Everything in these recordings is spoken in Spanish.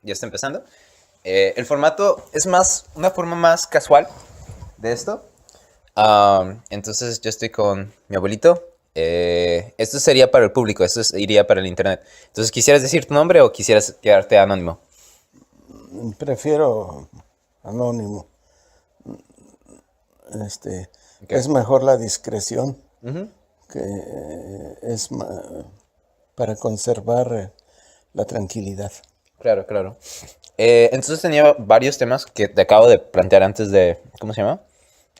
ya está empezando. El formato es más, una forma más casual de esto. Entonces yo estoy con mi abuelito. Esto sería para el público, iría para el internet. Entonces, ¿quisieras decir tu nombre o quisieras quedarte anónimo? Prefiero anónimo. Okay. Es mejor la discreción, Ujú. que es para conservar la tranquilidad. Claro, claro. Entonces tenía varios temas que te acabo de plantear antes de, ¿cómo se llama?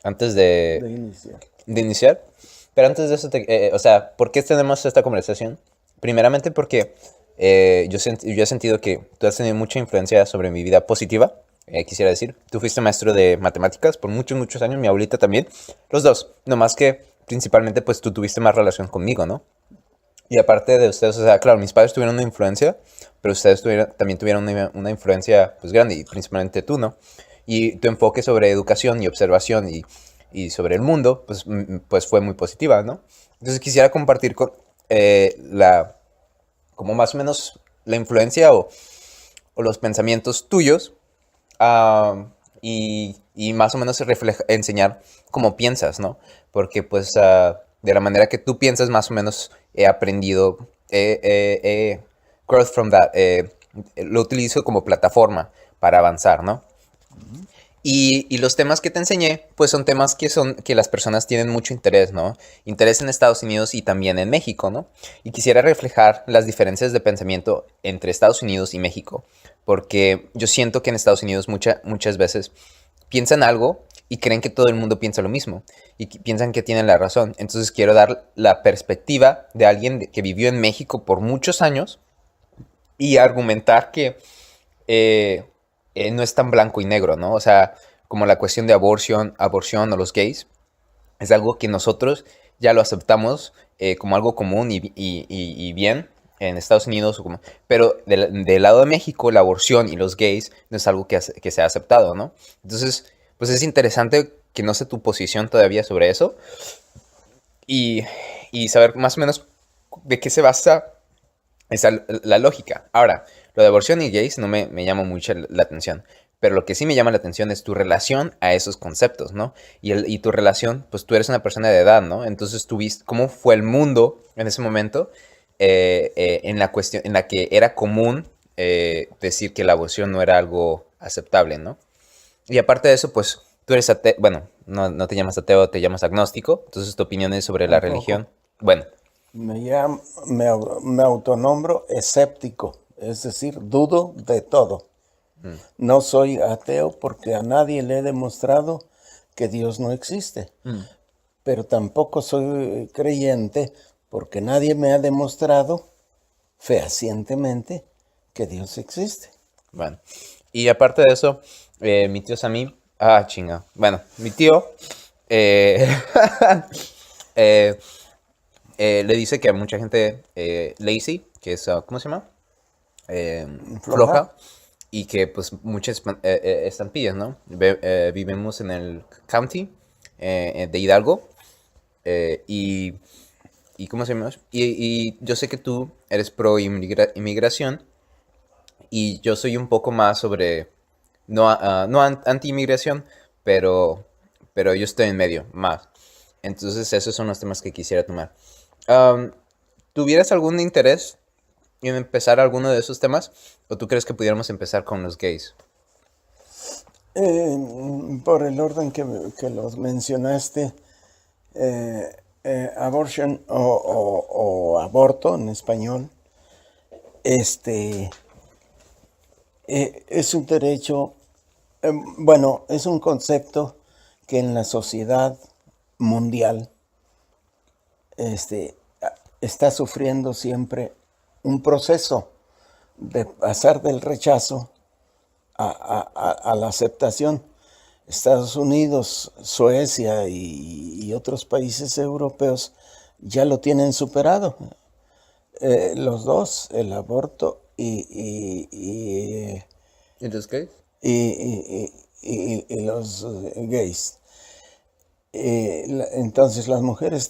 Antes De iniciar. de iniciar. Pero antes de eso, o sea, ¿por qué tenemos esta conversación? Primeramente porque yo he sentido que tú has tenido mucha influencia sobre mi vida positiva, quisiera decir. Tú fuiste maestro de matemáticas por muchos, muchos años, mi abuelita también. Los dos, no más que principalmente pues tú tuviste más relación conmigo, ¿no? Y aparte de ustedes, o sea, claro, mis padres tuvieron una influencia, pero ustedes también tuvieron una influencia pues grande, y principalmente tú, ¿no? Y tu enfoque sobre educación y observación y sobre el mundo, pues, pues fue muy positiva, ¿no? Entonces quisiera compartir como más o menos la influencia o los pensamientos tuyos, y más o menos enseñar cómo piensas, ¿no? Porque pues de la manera que tú piensas más o menos he aprendido, growth from that, lo utilizo como plataforma para avanzar, ¿no? Y los temas que te enseñé, pues son temas que las personas tienen mucho interés, ¿no? Interés en Estados Unidos y también en México, ¿no? Y quisiera reflejar las diferencias de pensamiento entre Estados Unidos y México, porque yo siento que en Estados Unidos muchas veces piensan algo y creen que todo el mundo piensa lo mismo y piensan que tienen la razón. Entonces quiero dar la perspectiva de alguien que vivió en México por muchos años y argumentar que eh, no es tan blanco y negro, ¿no? O sea, como la cuestión de aborción o los gays, es algo que nosotros ya lo aceptamos como algo común y bien en Estados Unidos, pero del lado de México, la aborción y los gays no es algo que se ha aceptado, ¿no? Entonces, pues es interesante que no sé tu posición todavía sobre eso y, y saber más o menos de qué se basa la lógica. Ahora, lo de aborción y gays no me llama mucho la atención. Pero lo que sí me llama la atención es tu relación a esos conceptos, ¿no? Y tu relación, pues tú eres una persona de edad, ¿no? Entonces tú viste cómo fue el mundo en ese momento, en la cuestión, en la que era común decir que la aborción no era algo aceptable, ¿no? Y aparte de eso, pues tú eres ateo, bueno, no te llamas ateo, te llamas agnóstico, entonces tu opinión es sobre la Tampoco. religión. Bueno, Me autonombro escéptico, es decir, dudo de todo. mm, No soy ateo porque a nadie le he demostrado que Dios no existe, mm, pero tampoco soy creyente porque nadie me ha demostrado fehacientemente que Dios existe. bueno. Y aparte de eso, mi tío Sammy, chinga. Bueno, mi tío eh, eh, le dice que a mucha gente lazy, que es, ¿cómo se llama? Floja. Floja, y que pues muchas estampillas, ¿no? Vivimos en el county de Hidalgo, y, ¿cómo se llama? Y yo sé que tú eres pro inmigración y yo soy un poco más sobre, no anti-inmigración, pero, yo estoy en medio, más. Entonces esos son los temas que quisiera tomar. Am, ¿Tuvieras algún interés en empezar alguno de esos temas? ¿O tú crees que pudiéramos empezar con los gays? Por el orden que los mencionaste, abortion o aborto en español, este, es un derecho, bueno, es un concepto que en la sociedad mundial este, está sufriendo siempre un proceso de pasar del rechazo a la aceptación. Estados Unidos, Suecia y otros países europeos ya lo tienen superado. Los dos, el aborto ¿Y los gays? y los gays. Entonces las mujeres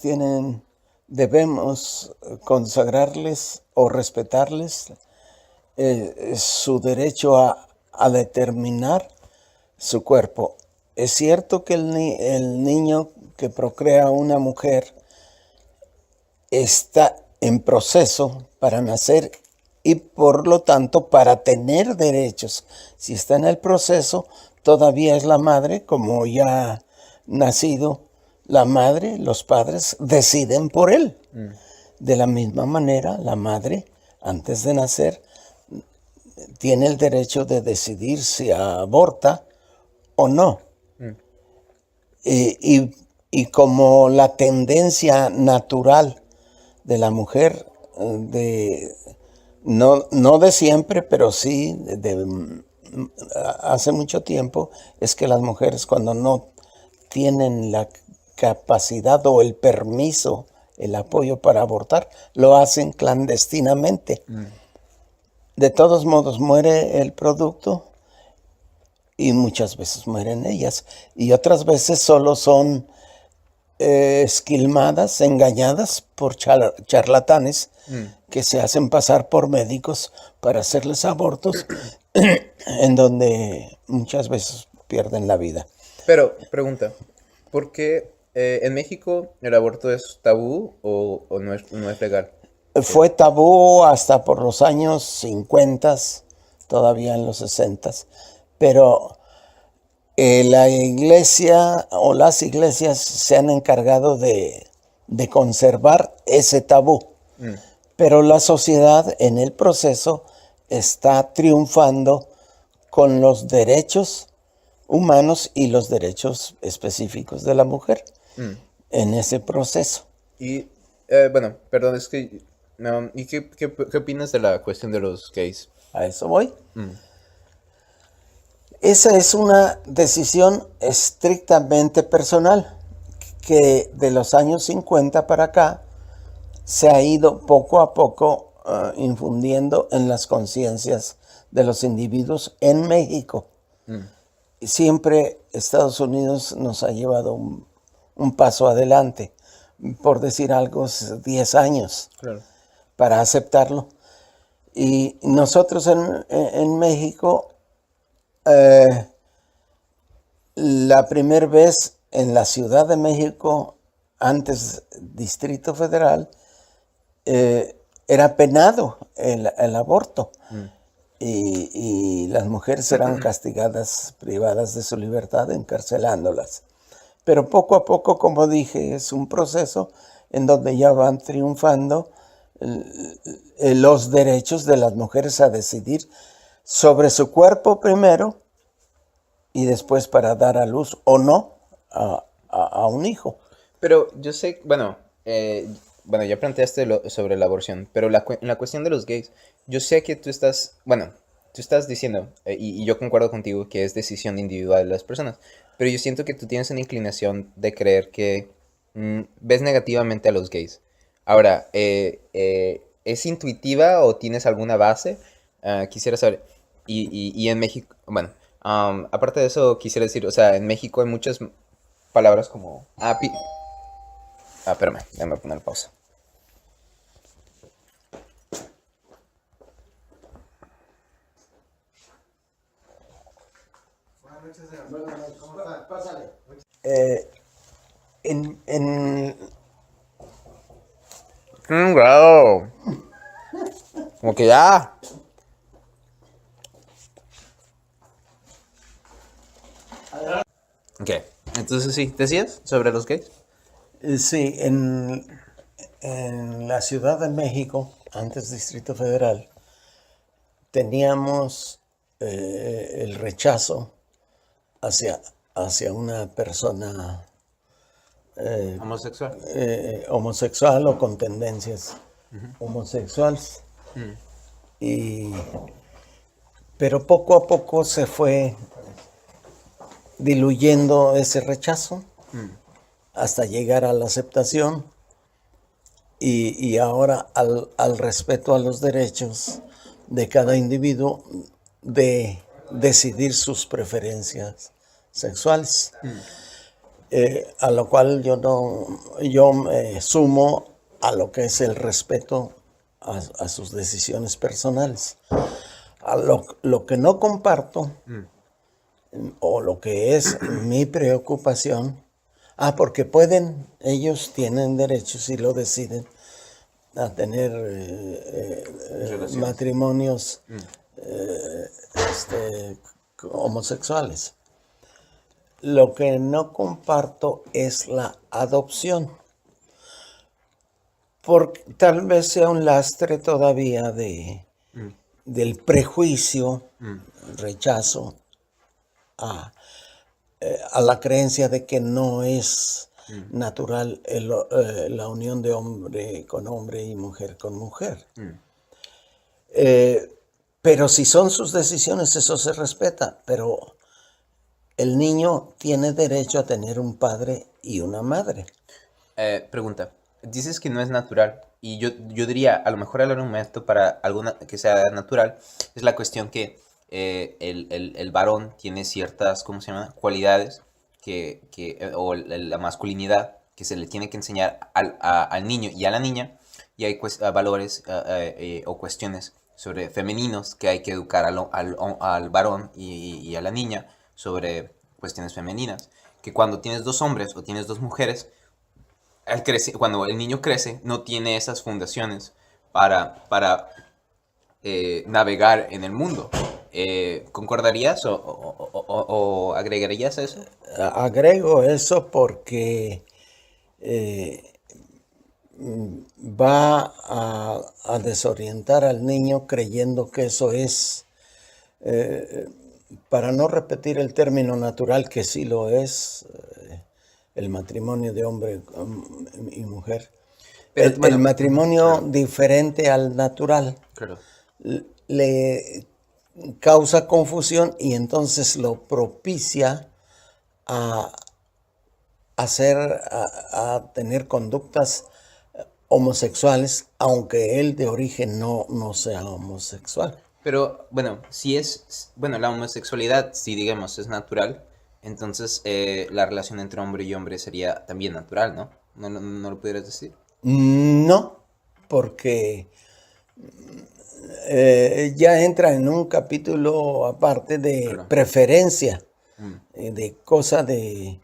debemos consagrarles o respetarles su derecho a determinar su cuerpo. Es cierto que el niño que procrea una mujer está en proceso para nacer y por lo tanto para tener derechos. Si está en el proceso, todavía es la madre, como ya ha nacido la madre, los padres deciden por él. De la misma manera, la madre, antes de nacer, tiene el derecho de decidir si aborta o no. Y como la tendencia natural de la mujer, no de siempre, pero sí hace mucho tiempo, es que las mujeres cuando no tienen la capacidad o el permiso, el apoyo para abortar, lo hacen clandestinamente. De todos modos muere el producto y muchas veces mueren ellas. Y otras veces solo son esquilmadas, engañadas por charlatanes que se hacen pasar por médicos para hacerles abortos en donde muchas veces pierden la vida. Pero, pregunta, ¿por qué en México el aborto es tabú o no es legal? Fue tabú hasta por los años 50, todavía en los 60, pero la iglesia o las iglesias se han encargado de conservar ese tabú. Pero la sociedad en el proceso está triunfando con los derechos humanos y los derechos específicos de la mujer en ese proceso. Y, bueno, perdón, es que... no, ¿y qué opinas de la cuestión de los gays? A eso voy. Esa es una decisión estrictamente personal que de los años 50 para acá se ha ido poco a poco infundiendo en las conciencias de los individuos en México. Siempre Estados Unidos nos ha llevado un paso adelante, por decir algo, 10 años Claro. para aceptarlo. Y nosotros en México, la primera vez en la Ciudad de México, antes Distrito Federal, era penado el aborto. Y las mujeres eran castigadas, privadas de su libertad, encarcelándolas. Pero poco a poco, como dije, es un proceso en donde ya van triunfando los derechos de las mujeres a decidir sobre su cuerpo primero y después para dar a luz o no a un hijo. Pero yo sé, bueno, ya planteaste sobre la aborción, pero en la cuestión de los gays, yo sé que tú estás diciendo, y yo concuerdo contigo, que es decisión individual de las personas, pero yo siento que tú tienes una inclinación de creer que ves negativamente a los gays. Ahora, ¿es intuitiva o tienes alguna base? Quisiera saber. Y en México, bueno, aparte de eso, quisiera decir, o sea, en México hay muchas palabras como... espérame, déjame poner pausa. ¿Cómo está? Pásale. En Grado. Como que ya. Ok, entonces sí, ¿decías sobre los gays? Sí, en la Ciudad de México, antes Distrito Federal, teníamos el rechazo hacia una persona Homosexual. homosexual o con tendencias homosexuales. Pero poco a poco se fue diluyendo ese rechazo hasta llegar a la aceptación y ahora al respeto a los derechos de cada individuo de decidir sus preferencias sexuales. A lo cual yo me sumo a lo que es el respeto a sus decisiones personales. lo que no comparto, Mm. o lo que es mi preocupación, porque ellos tienen derecho, si lo deciden, a tener Relaciones. matrimonios Mm. este, homosexuales. Lo que no comparto es la adopción, porque tal vez sea un lastre todavía Mm. del prejuicio, Mm. rechazo a la creencia de que no es Mm. natural la unión de hombre con hombre y mujer con mujer. Mm. Pero si son sus decisiones, eso se respeta. Pero el niño tiene derecho a tener un padre y una madre. Pregunta, dices que no es natural y yo diría, a lo mejor el argumento para alguna que sea natural es la cuestión que el varón tiene ciertas, ¿cómo se llama? Cualidades o la masculinidad que se le tiene que enseñar al niño y a la niña y hay valores o cuestiones sobre femeninos que hay que educar al varón y a la niña sobre cuestiones femeninas. Que cuando tienes dos hombres o tienes dos mujeres, cuando el niño crece, no tiene esas fundaciones para navegar en el mundo. ¿Concordarías o agregarías a eso? Agrego eso porque va a desorientar al niño creyendo que eso es, para no repetir el término natural, que sí lo es, el matrimonio de hombre y mujer. Pero, El bueno, matrimonio claro, diferente al natural claro. le causa confusión y entonces lo propicia a a tener conductas homosexuales, aunque él de origen no sea homosexual. Pero, bueno, bueno, la homosexualidad, si digamos es natural, entonces la relación entre hombre y hombre sería también natural, ¿no? ¿No lo pudieras decir? No, porque ya entra en un capítulo aparte de Claro. preferencia, Mm. de cosa de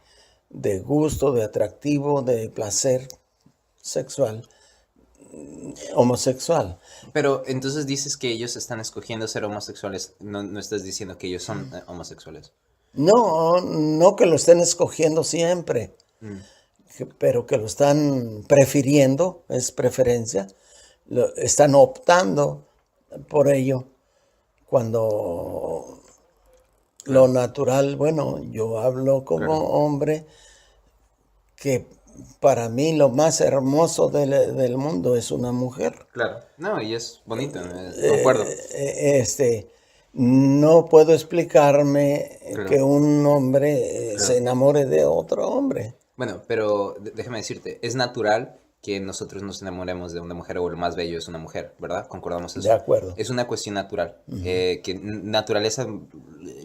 gusto, de atractivo, de placer sexual, homosexual. Pero entonces dices que ellos están escogiendo ser homosexuales, no estás diciendo que ellos son homosexuales. No que lo estén escogiendo siempre, Mm. pero que lo están prefiriendo, es preferencia, están optando por ello, cuando lo Claro, natural, bueno, yo hablo como claro, hombre, que para mí lo más hermoso del mundo es una mujer. claro. No, y es bonito, concuerdo. Este, no puedo explicarme Claro, que un hombre se claro. enamore de otro hombre. Bueno, pero déjame decirte, es natural que nosotros nos enamoremos de una mujer o lo más bello es una mujer, ¿verdad? Concordamos De eso. acuerdo. Es una cuestión natural, que naturaleza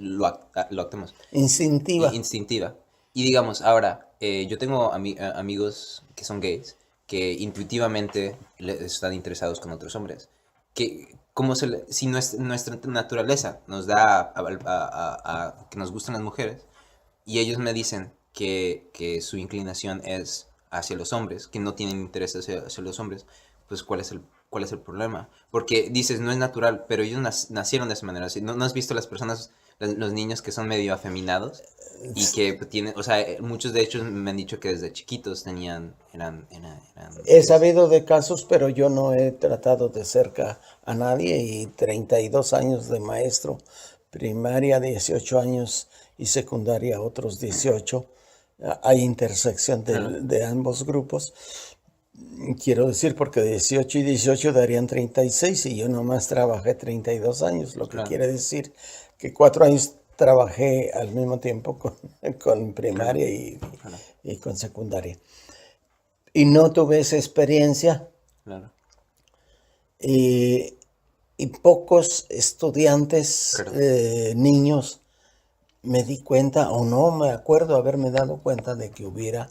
lo actamos. Instintiva. Instintiva. Y digamos, ahora, yo tengo amigos que son gays, que intuitivamente están interesados con otros hombres. Si nuestra naturaleza nos da que nos gustan las mujeres, y ellos me dicen que su inclinación es hacia los hombres, que no tienen interés hacia los hombres, pues ¿cuál es el problema? Porque dices, no es natural, pero ellos nacieron de esa manera. ¿No has visto las personas, los niños que son medio afeminados? Y que pues, tienen, o sea, muchos de ellos me han dicho que desde chiquitos eran He gays. sabido de casos, pero yo no he tratado de cerca a nadie, y 32 años de maestro, primaria 18 años y secundaria otros 18. Hay intersección Claro, de ambos grupos. Quiero decir, porque 18 y 18 darían 36 y yo nomás trabajé 32 años, lo que claro, quiere decir que 4 años trabajé al mismo tiempo con claro, primaria claro, y con secundaria. Y no tuve esa experiencia, claro, y, y pocos estudiantes, claro. niños, me di cuenta, o no me acuerdo haberme dado cuenta de que hubiera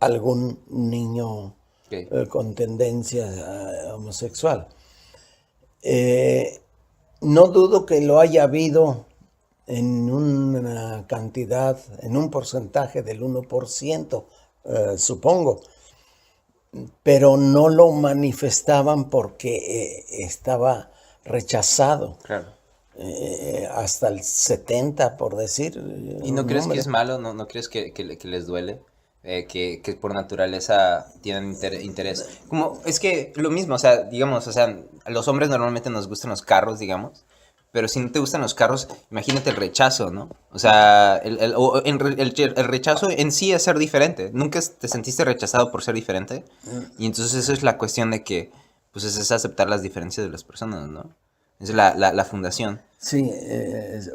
algún niño Gay. con tendencia homosexual. Eh, No dudo que lo haya habido en una cantidad, en un porcentaje del 1%, supongo, pero no lo manifestaban porque estaba rechazado. Claro. Hasta el 70, por decir ¿Y no un crees que número. es malo? ¿No crees que les duele? Que por naturaleza tienen interés. Como, es que lo mismo, o sea, digamos, o sea, a los hombres normalmente nos gustan los carros, digamos, pero si no te gustan los carros, imagínate el rechazo, ¿no? O sea, el rechazo en sí es ser diferente. ¿Nunca te sentiste rechazado por ser diferente? Y entonces eso es la cuestión de que, pues es aceptar las diferencias de las personas, ¿no? Es la fundación. Sí,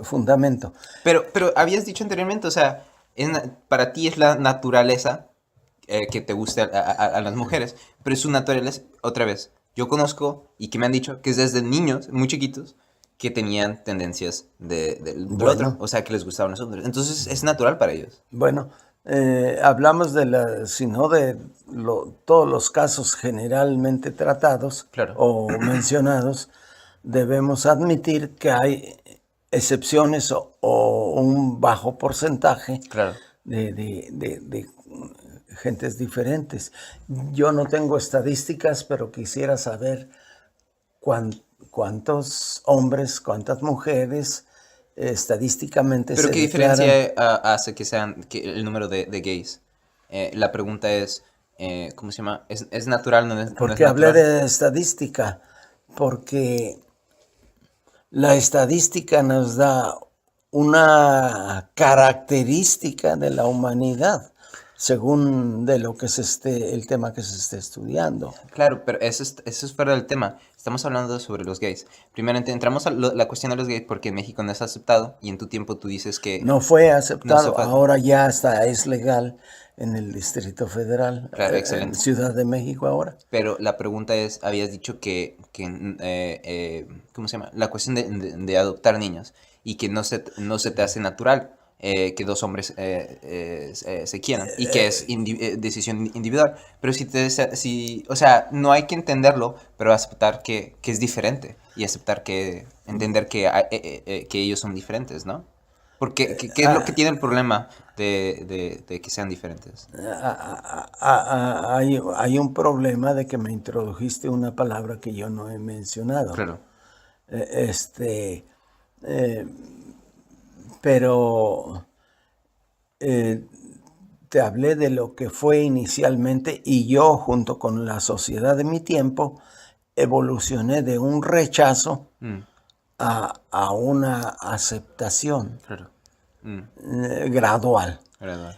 fundamento. Pero habías dicho anteriormente, o sea, para ti es la naturaleza que te guste a las mujeres, pero es su naturaleza, otra vez, yo conozco y que me han dicho que es desde niños, muy chiquitos, que tenían tendencias del otro, Bueno, o sea, que les gustaban los hombres. Entonces es natural para ellos. bueno, hablamos sino de todos los casos generalmente tratados Claro, o mencionados, debemos admitir que hay excepciones o un bajo porcentaje claro. de gentes diferentes. Yo no tengo estadísticas, pero quisiera saber cuántos hombres, cuántas mujeres estadísticamente Pero se ¿qué declaran. diferencia hace que sean el número de gays? La pregunta es, ¿cómo se llama? ¿Es natural? ¿No es Porque hablé natural? de estadística, porque la estadística nos da una característica de la humanidad, según de lo que el tema que se esté estudiando. Claro, pero eso es fuera del tema. Estamos hablando sobre los gays. Primeramente, entramos a la cuestión de los gays porque en México no es aceptado y en tu tiempo tú dices que No fue no se aceptado, fue. ahora ya está, es legal en el Distrito Federal, Claro, en excelente. Ciudad de México ahora. Pero la pregunta es, habías dicho ¿cómo se llama? La cuestión de adoptar niños y que no se te hace natural que dos hombres se quieran y que es decisión individual. Pero o sea, no hay que entenderlo, pero aceptar que es diferente y aceptar entender que ellos son diferentes, ¿no? Porque, ¿qué es lo que Ah, tiene el problema de que sean diferentes? hay un problema de que me introdujiste una palabra que yo no he mencionado. Claro. Este, pero eh, te hablé de lo que fue inicialmente y yo, junto con la sociedad de mi tiempo, evolucioné de un rechazo Mm, a una aceptación claro. Mm, gradual. verdad.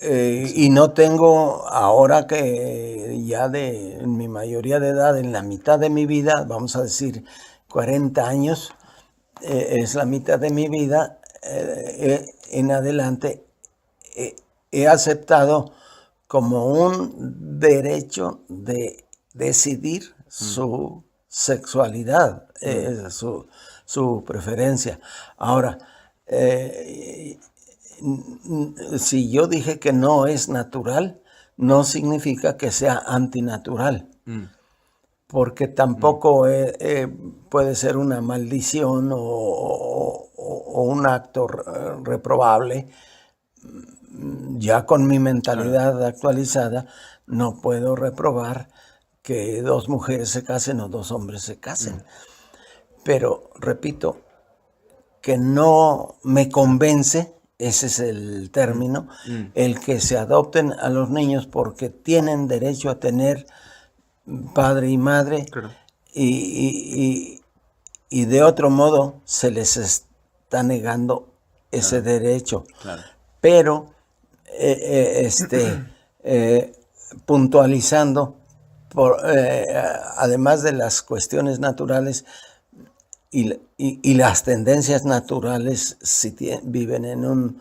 Y no tengo, ahora que ya en mi mayoría de edad, en la mitad de mi vida, vamos a decir 40 años, es la mitad de mi vida, en adelante, he aceptado como un derecho de decidir Mm, su sexualidad, mm, su preferencia. Ahora, eh, si yo dije que no es natural, no significa que sea antinatural, mm, porque mm, tampoco puede ser una maldición o un acto reprobable. Ya con mi claro. mentalidad actualizada, no puedo reprobar que dos mujeres se casen o dos hombres se Mm, casen. Pero, repito, que no me convence, ese es el mm, término, mm, el que se adopten a los niños porque tienen derecho a tener padre y madre claro. y, y- y de otro modo se les está negando ese Claro, derecho. claro. Pero, eh, puntualizando, además de las cuestiones naturales, y las tendencias naturales, si viven en un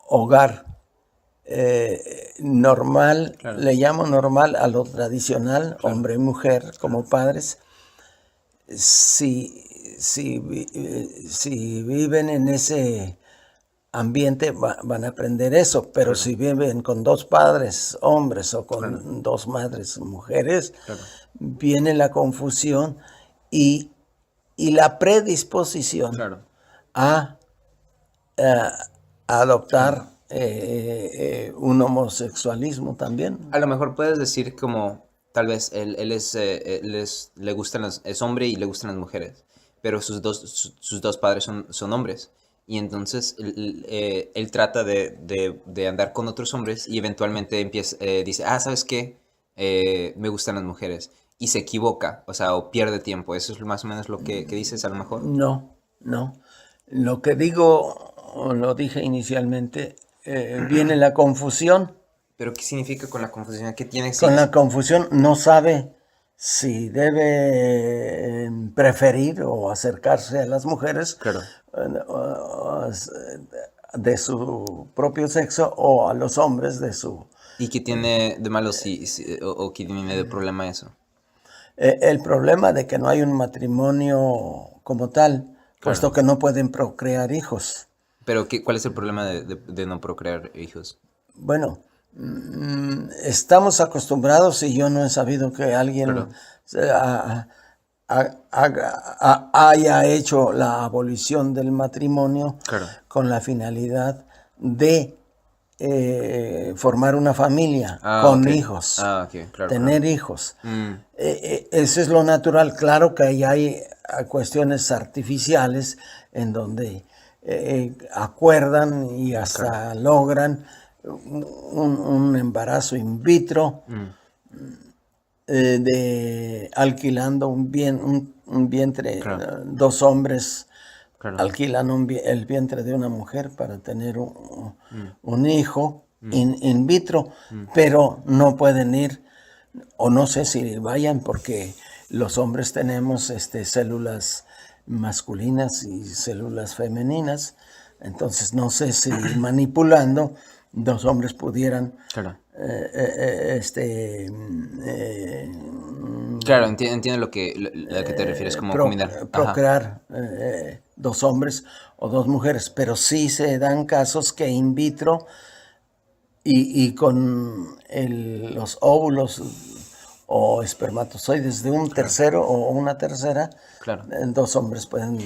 hogar normal, Claro. le llamo normal a lo tradicional, Claro. hombre y mujer Claro. como padres, si viven en ese ambiente van a aprender eso, pero Claro. si viven con dos padres hombres o Claro. con dos madres mujeres, Claro. viene la confusión y, y la predisposición Claro. a, a adoptar un homosexualismo también. A lo mejor puedes decir como, tal vez le gustan es hombre y le gustan las mujeres, pero sus dos padres son hombres. Y entonces él trata de andar con otros hombres y eventualmente dice, ¿sabes qué? Me gustan las mujeres. Y se equivoca, o sea, o pierde tiempo. Eso es más o menos lo que dices a lo mejor. No, no. Lo que digo, o lo dije inicialmente, viene la confusión. Pero ¿qué significa con la confusión? ¿Qué tiene? Con la confusión no sabe si debe preferir o acercarse a las mujeres Claro. De su propio sexo o a los hombres de su... ¿Y qué tiene de malo o qué tiene de problema eso? El problema de que no hay un matrimonio como tal, puesto que no pueden procrear hijos. Pero ¿cuál es el problema de no procrear hijos? Bueno, estamos acostumbrados y yo no he sabido que alguien haya hecho la abolición del matrimonio Claro. con la finalidad de formar una familia con hijos, ok, claro, tener hijos. Eso es lo natural. Claro que ahí hay cuestiones artificiales en donde acuerdan y hasta logran un embarazo in vitro, alquilando un vientre, dos hombres alquilan el vientre de una mujer para tener un hijo in vitro, pero no pueden ir, o no sé si vayan, porque los hombres tenemos células masculinas y células femeninas, entonces no sé si manipulando dos hombres pudieran claro, entiendo lo que te refieres como combinar. Procrear dos hombres o dos mujeres, pero sí se dan casos que in vitro y con los óvulos o espermatozoides de un tercero o una tercera, dos hombres pueden...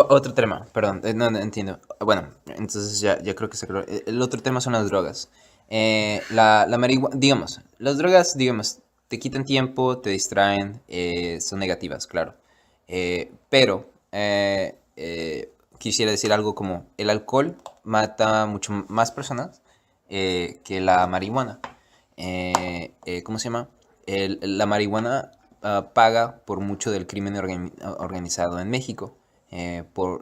Otro tema, perdón, no entiendo. Bueno, entonces ya creo que se aclaró. El otro tema son las drogas. La marihuana, digamos, las drogas, digamos, te quitan tiempo, te distraen, son negativas, claro. Pero quisiera decir algo como, el alcohol mata mucho más personas que la marihuana. ¿Cómo se llama? La marihuana paga por mucho del crimen organizado en México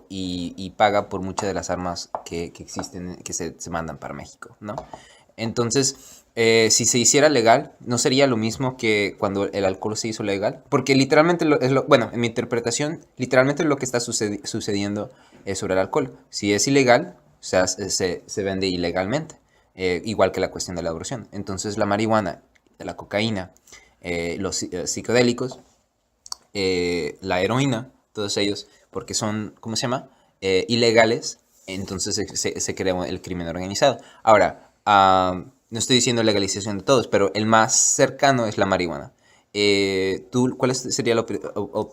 y paga por muchas de las armas que existen, que se mandan para México, ¿no? Entonces, si se hiciera legal, no sería lo mismo que cuando el alcohol se hizo legal, porque literalmente, bueno, en mi interpretación, literalmente lo que está sucediendo es sobre el alcohol. Si es ilegal, o sea, se vende ilegalmente. Igual que la cuestión de la aborción. Entonces la marihuana, la cocaína, los psicodélicos, la heroína, todos ellos, porque son, ¿cómo se llama? Ilegales, entonces se crea el crimen organizado. Ahora, no estoy diciendo legalización de todos, pero el más cercano es la marihuana. ¿Cuál sería la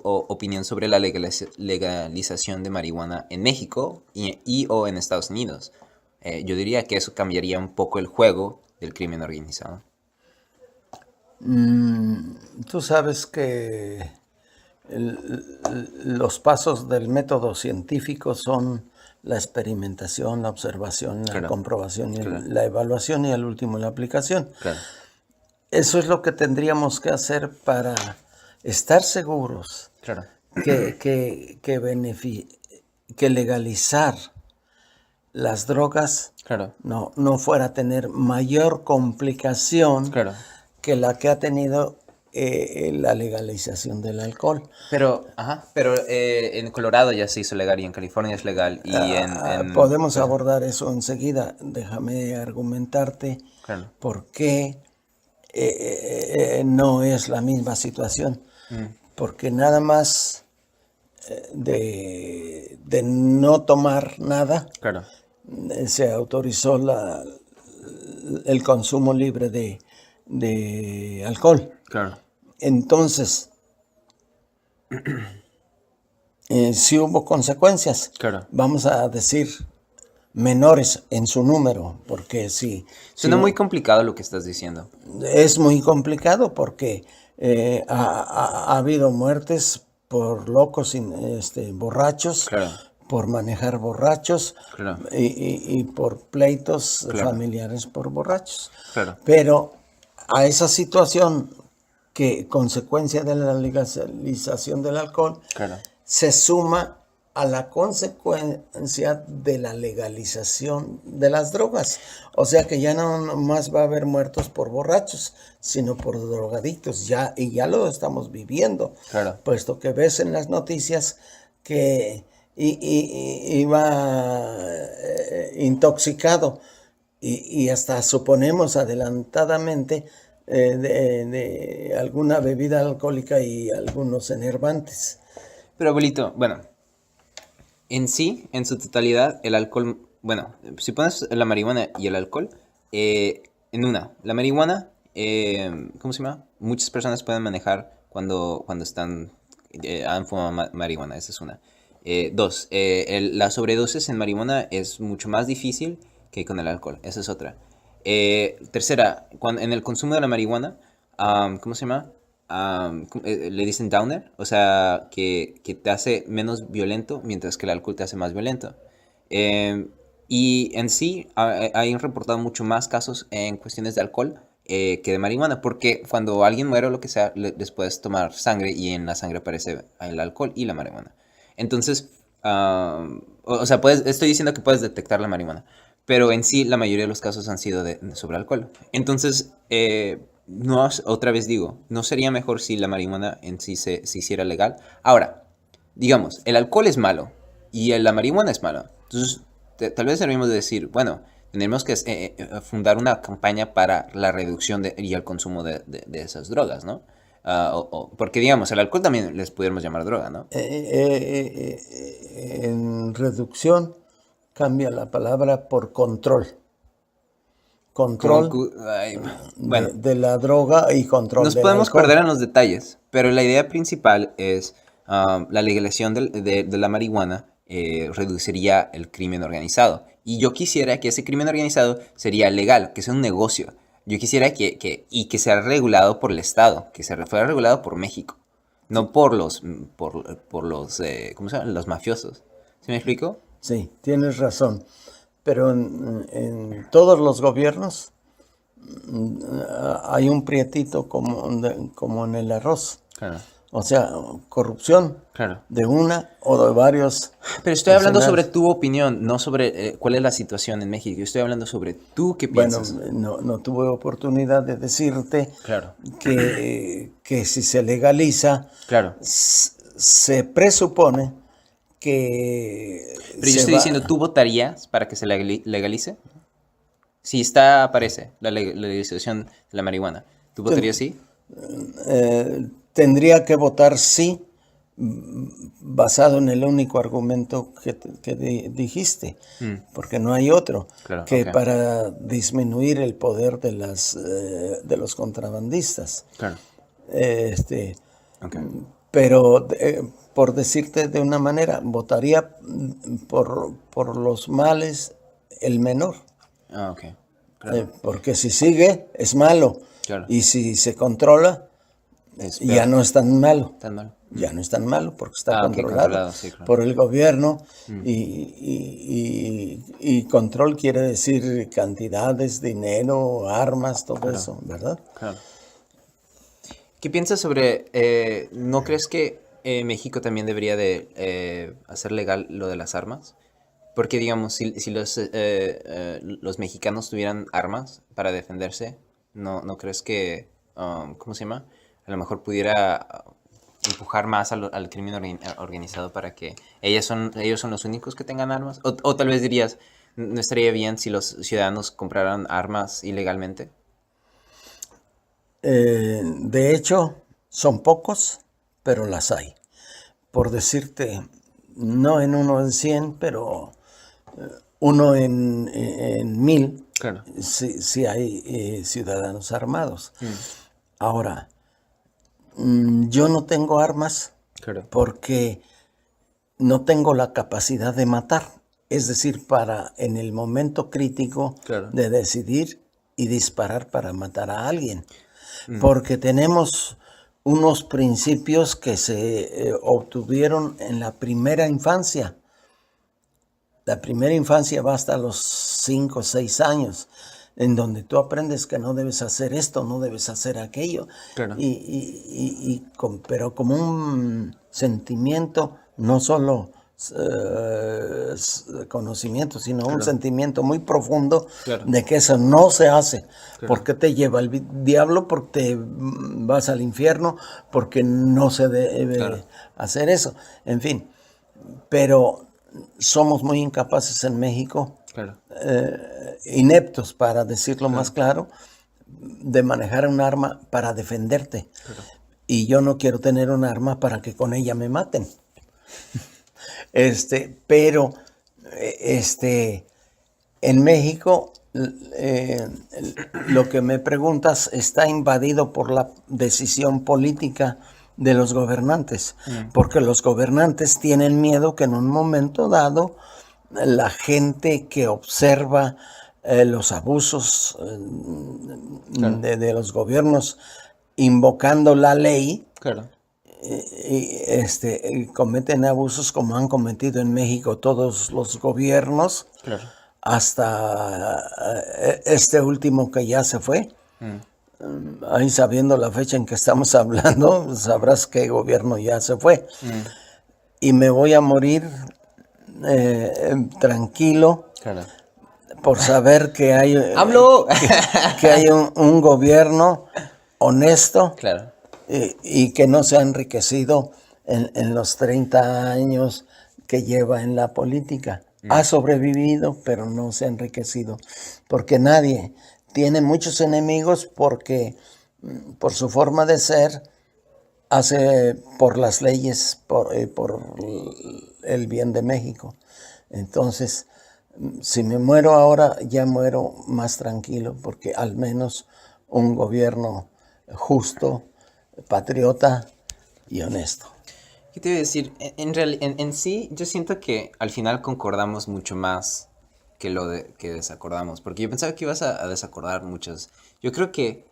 opinión sobre la legalización de marihuana en México o en Estados Unidos? Yo diría que eso cambiaría un poco el juego del crimen organizado. Tú sabes que los pasos del método científico son la experimentación, la observación, la comprobación, la evaluación y al último la aplicación. Eso es lo que tendríamos que hacer para estar seguros que legalizar las drogas no fuera a tener mayor complicación que la que ha tenido la legalización del alcohol. Pero en Colorado ya se hizo legal y en California es legal. Podemos abordar eso enseguida. Déjame argumentarte por qué no es la misma situación. Porque nada más de no tomar nada, se autorizó el consumo libre de alcohol. Entonces, sí hubo consecuencias. Claro. Vamos a decir menores en su número, porque Suena muy complicado lo que estás diciendo. es muy complicado porque ha habido muertes por locos borrachos, Claro. por manejar borrachos Claro. y por pleitos Claro. familiares por borrachos. Claro. Pero a esa situación que consecuencia de la legalización del alcohol Claro. se suma a la consecuencia de la legalización de las drogas. O sea que ya no más va a haber muertos por borrachos, sino por drogadictos. Y ya lo estamos viviendo. Claro. Puesto que ves en las noticias que iba intoxicado y hasta suponemos adelantadamente de alguna bebida alcohólica y algunos enervantes. Pero abuelito, bueno, en sí, en su totalidad, el alcohol, bueno, si pones la marihuana y el alcohol, la marihuana, ¿cómo se llama? Muchas personas pueden manejar cuando han fumado marihuana, esa es una. Dos, la sobredosis en marihuana es mucho más difícil que con el alcohol, esa es otra. Tercera, en el consumo de la marihuana, ¿cómo se llama? Le dicen downer, o sea, que te hace menos violento, mientras que el alcohol te hace más violento. Y en sí, hay reportado mucho más casos en cuestiones de alcohol que de marihuana, porque cuando alguien muere o lo que sea, les puedes tomar sangre y en la sangre aparece el alcohol y la marihuana. Entonces, o sea, estoy diciendo que puedes detectar la marihuana, pero en sí la mayoría de los casos han sido sobre alcohol. Entonces, no, otra vez digo, ¿no sería mejor si la marihuana en sí se hiciera legal? Ahora, digamos, el alcohol es malo y la marihuana es malo. Entonces, tal vez deberíamos de decir, bueno, tenemos que fundar una campaña para la reducción y el consumo de esas drogas, ¿no? Porque, digamos, el alcohol también les pudiéramos llamar droga, ¿no? En reducción cambia la palabra por control. Control bueno, de la droga y control nos del podemos alcohol. perder en los detalles, pero la idea principal es la legalización de la marihuana reduciría el crimen organizado. Y yo quisiera que ese crimen organizado sería legal, que sea un negocio. Yo quisiera que sea regulado por el Estado, que fuera regulado por México, no por los ¿cómo se llama? Los mafiosos. ¿Sí me explico? Sí, tienes razón. Pero en todos los gobiernos hay un prietito como en el arroz. Claro. O sea, corrupción Claro. de una o de varios. Pero estoy hablando sobre tu opinión, no sobre cuál es la situación en México. Yo estoy hablando sobre tú qué piensas. Bueno, no tuve oportunidad de decirte Claro. que si se legaliza, Claro. se presupone que... Pero yo estoy diciendo, ¿tú votarías para que se legalice? Si aparece la legalización de la marihuana, ¿tú votarías sí? Tendría que votar sí, basado en el único argumento que dijiste, porque no hay otro, Claro, que ok. para disminuir el poder de los contrabandistas. Claro. Ok. Pero por decirte de una manera, votaría por los males el menor. Ah, ok. Claro. Porque si sigue, es malo. Claro. Y si se controla, ya no es tan malo. Tan malo. Ya no es tan malo porque está Ah, ok, controlado sí, claro. por el gobierno. Y control quiere decir cantidades, dinero, armas, todo eso, ¿verdad? Claro. ¿Qué piensas sobre, no crees que México también debería de hacer legal lo de las armas? Porque, digamos, si los mexicanos tuvieran armas para defenderse, ¿no crees que, ¿cómo se llama? A lo mejor pudiera empujar más al crimen organizado para que ellos son los únicos que tengan armas? O tal vez dirías, ¿no estaría bien si los ciudadanos compraran armas ilegalmente? De hecho, son pocos, pero las hay. Por decirte, no en uno en 100, pero uno en 1000, Claro. sí hay ciudadanos armados. Ahora, yo no tengo armas, Claro. porque no tengo la capacidad de matar. Es decir, para en el momento crítico Claro. de decidir y disparar para matar a alguien. Porque tenemos unos principios que se obtuvieron en la primera infancia. La primera infancia va hasta los 5 o 6 años, en donde tú aprendes que no debes hacer esto, no debes hacer aquello. Claro. Pero como un sentimiento, no solo conocimiento, sino un sentimiento muy profundo de que eso no se hace. Porque te lleva el diablo, porque te vas al infierno, porque no se debe hacer eso. En fin, pero somos muy incapaces en México, ineptos, para decirlo más claro, de manejar un arma para defenderte. Y yo no quiero tener un arma para que con ella me maten. Pero en México lo que me preguntas está invadido por la decisión política de los gobernantes, porque los gobernantes tienen miedo que en un momento dado la gente que observa los abusos de los gobiernos invocando la ley, y cometen abusos como han cometido en México todos los gobiernos, hasta este último que ya se fue. Ahí, sabiendo la fecha en que estamos hablando, sabrás qué gobierno ya se fue. Y me voy a morir tranquilo por saber que hay, que hay un gobierno honesto, y que no se ha enriquecido en los 30 años que lleva en la política. Ha sobrevivido, pero no se ha enriquecido, porque nadie tiene muchos enemigos, porque por su forma de ser hace por las leyes, por el bien de México. Entonces, si me muero ahora, ya muero más tranquilo, porque al menos un gobierno justo, patriota y honesto. ¿Qué te iba a decir? En sí, yo siento que al final concordamos mucho más que desacordamos, porque yo pensaba que ibas a desacordar muchas. Yo creo que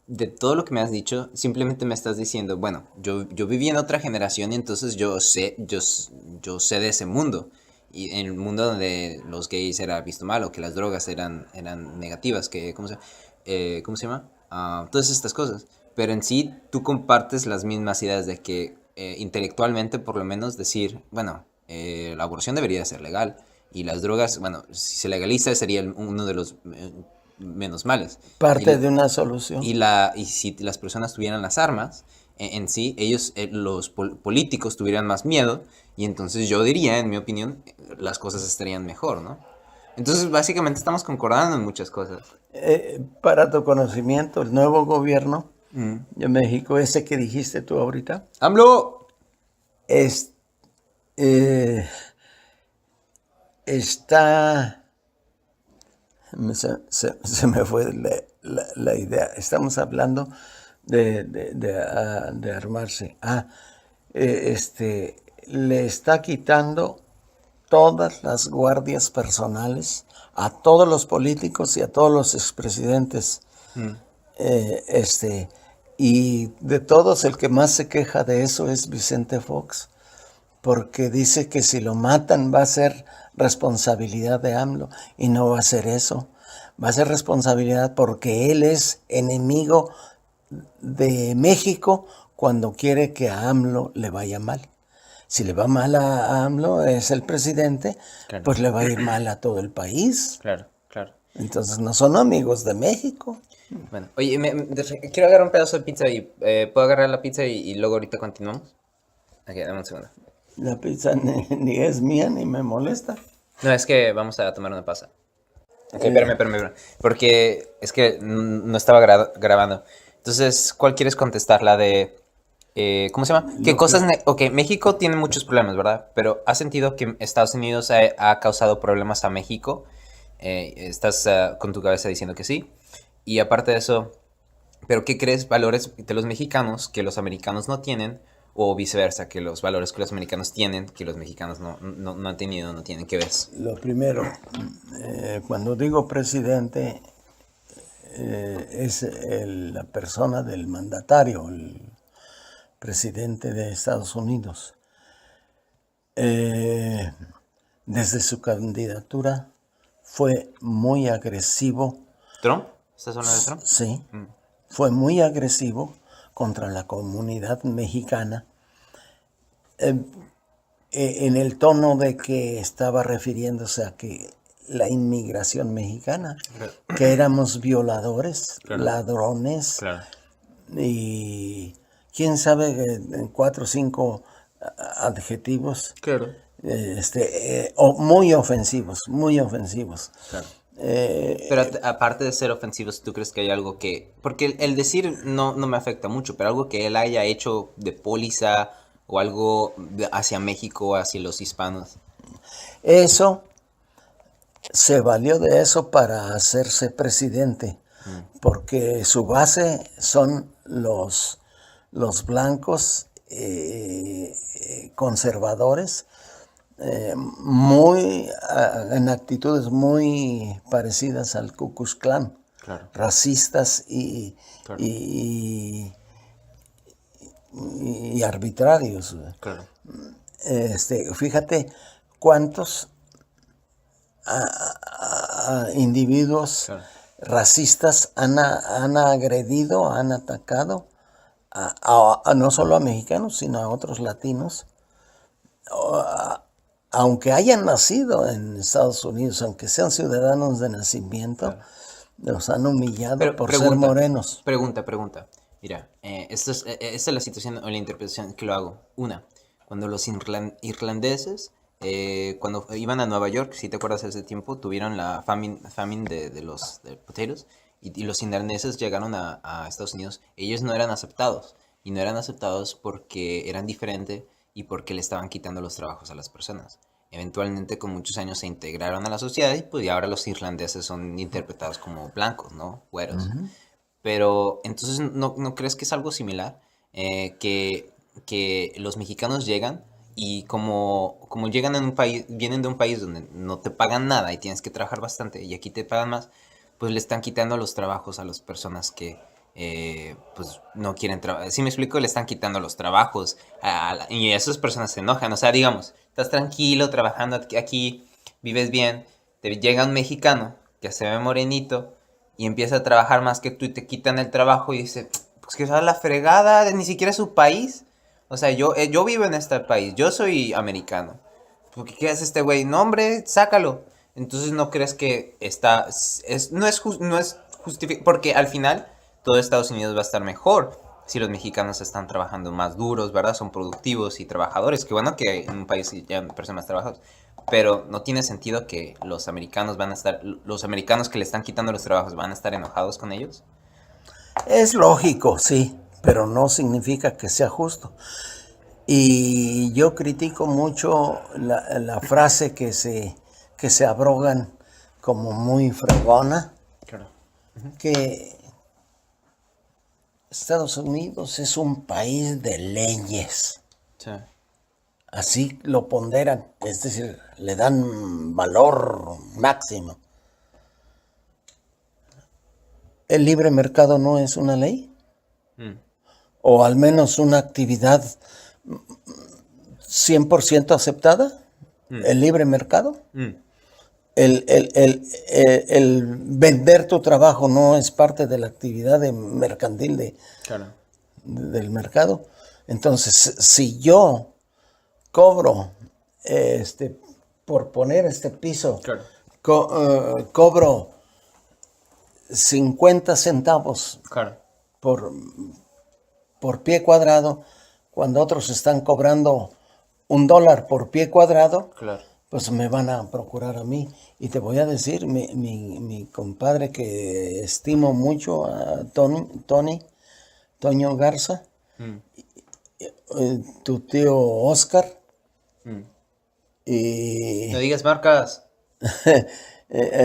de todo lo que me has dicho, simplemente me estás diciendo, bueno, yo viví en otra generación y entonces yo sé de ese mundo. Y en el mundo donde los gays era visto mal, o que las drogas eran negativas, que, ¿cómo se llama? Todas estas cosas. Pero en sí, tú compartes las mismas ideas de que intelectualmente, por lo menos, decir, bueno, la aborción debería ser legal. Y las drogas, bueno, si se legaliza sería uno de los menos males. Parte de una solución. Y si las personas tuvieran las armas, en sí, ellos, los políticos tuvieran más miedo, y entonces yo diría, en mi opinión, las cosas estarían mejor, ¿no? Entonces, básicamente estamos concordando en muchas cosas. Para tu conocimiento, el nuevo gobierno de México, ese que dijiste tú ahorita, ¡AMLO! Está... Se me fue la idea. Estamos hablando de armarse. Le está quitando todas las guardias personales a todos los políticos y a todos los expresidentes. Y de todos, el que más se queja de eso es Vicente Fox, porque dice que si lo matan va a ser responsabilidad de AMLO, y no va a ser eso. Va a ser responsabilidad porque él es enemigo de México cuando quiere que a AMLO le vaya mal. Si le va mal a AMLO, es el presidente, pues le va a ir mal a todo el país. Claro. Entonces no son amigos de México. Bueno, oye, quiero agarrar un pedazo de pizza y ¿puedo agarrar la pizza y luego ahorita continuamos? Ok, dame un segundo. La pizza ni es mía ni me molesta. No, es que vamos a tomar una pausa. Ok, espérame. Porque es que no estaba grabando. Entonces, ¿cuál quieres contestar? La de... ¿cómo se llama? ¿Qué cosas? Ok, México tiene muchos problemas, ¿verdad? Pero ¿has sentido que Estados Unidos ha causado problemas a México? Estás con tu cabeza diciendo que sí. Y aparte de eso, ¿pero qué crees valores de los mexicanos que los americanos no tienen? o viceversa, que los valores que los americanos tienen, que los mexicanos no han tenido, no tienen? ¿Qué ves? Lo primero, cuando digo presidente, es la persona del mandatario, el presidente de Estados Unidos. Desde su candidatura fue muy agresivo. ¿Trump? ¿Estás hablando de Trump? Sí, fue muy agresivo contra la comunidad mexicana, en el tono de que estaba refiriéndose a que la inmigración mexicana, que éramos violadores, ladrones, y quién sabe, 4 o 5 adjetivos, o muy ofensivos, muy ofensivos. Claro. Pero aparte de ser ofensivos, ¿tú crees que hay algo que...? Porque el decir no me afecta mucho, pero algo que él haya hecho de póliza o algo hacia México, hacia los hispanos. Eso, se valió de eso para hacerse presidente, porque su base son los blancos conservadores, en actitudes muy parecidas al Ku Klux Klan, racistas y arbitrarios. Fíjate cuántos individuos racistas han agredido, han atacado no solo a mexicanos, sino a otros latinos. Aunque hayan nacido en Estados Unidos, aunque sean ciudadanos de nacimiento, los han humillado por ser morenos. Pregunta. Mira, esta es la situación o la interpretación que lo hago. Una, cuando los irlandeses, cuando iban a Nueva York, si te acuerdas de ese tiempo, tuvieron la famine de los potatoes, y los irlandeses llegaron a Estados Unidos. Ellos no eran aceptados, y no eran aceptados porque eran diferentes y porque le estaban quitando los trabajos a las personas. Eventualmente, con muchos años, se integraron a la sociedad y pues ahora los irlandeses son interpretados como blancos, ¿no? Güeros. Pero entonces, ¿no crees que es algo similar? Que los mexicanos llegan y como llegan en un país, vienen de un país donde no te pagan nada y tienes que trabajar bastante y aquí te pagan más, pues le están quitando los trabajos a las personas que pues no quieren trabajar. Si me explico, le están quitando los trabajos y esas personas se enojan. O sea, digamos, estás tranquilo trabajando aquí, vives bien, te llega un mexicano que se ve morenito y empieza a trabajar más que tú y te quitan el trabajo y dice, pues que sea la fregada, ni siquiera es su país. O sea, yo vivo en este país, yo soy americano. ¿Qué hace este güey? No, hombre, sácalo. Entonces, ¿no crees que no es justificado? Porque al final todo Estados Unidos va a estar mejor si los mexicanos están trabajando más duros, ¿verdad? Son productivos y trabajadores. Qué bueno que en un país ya personas trabajadoras. Pero no tiene sentido que los americanos que le están quitando los trabajos van a estar enojados con ellos. Es lógico, sí, pero no significa que sea justo. Y yo critico mucho la frase que se abrogan como muy fregona, que Estados Unidos es un país de leyes. Sí. Así lo ponderan, es decir, le dan valor máximo. ¿El libre mercado no es una ley? ¿O al menos una actividad 100% aceptada? ¿El libre mercado? El vender tu trabajo no es parte de la actividad mercantil del mercado. Entonces, si yo cobro, por poner este piso, cobro 50 centavos por pie cuadrado, cuando otros están cobrando $1 por pie cuadrado, pues me van a procurar a mí. Y te voy a decir, mi compadre que estimo mucho, a Toño Garza, tu tío Oscar. Y no digas marcas.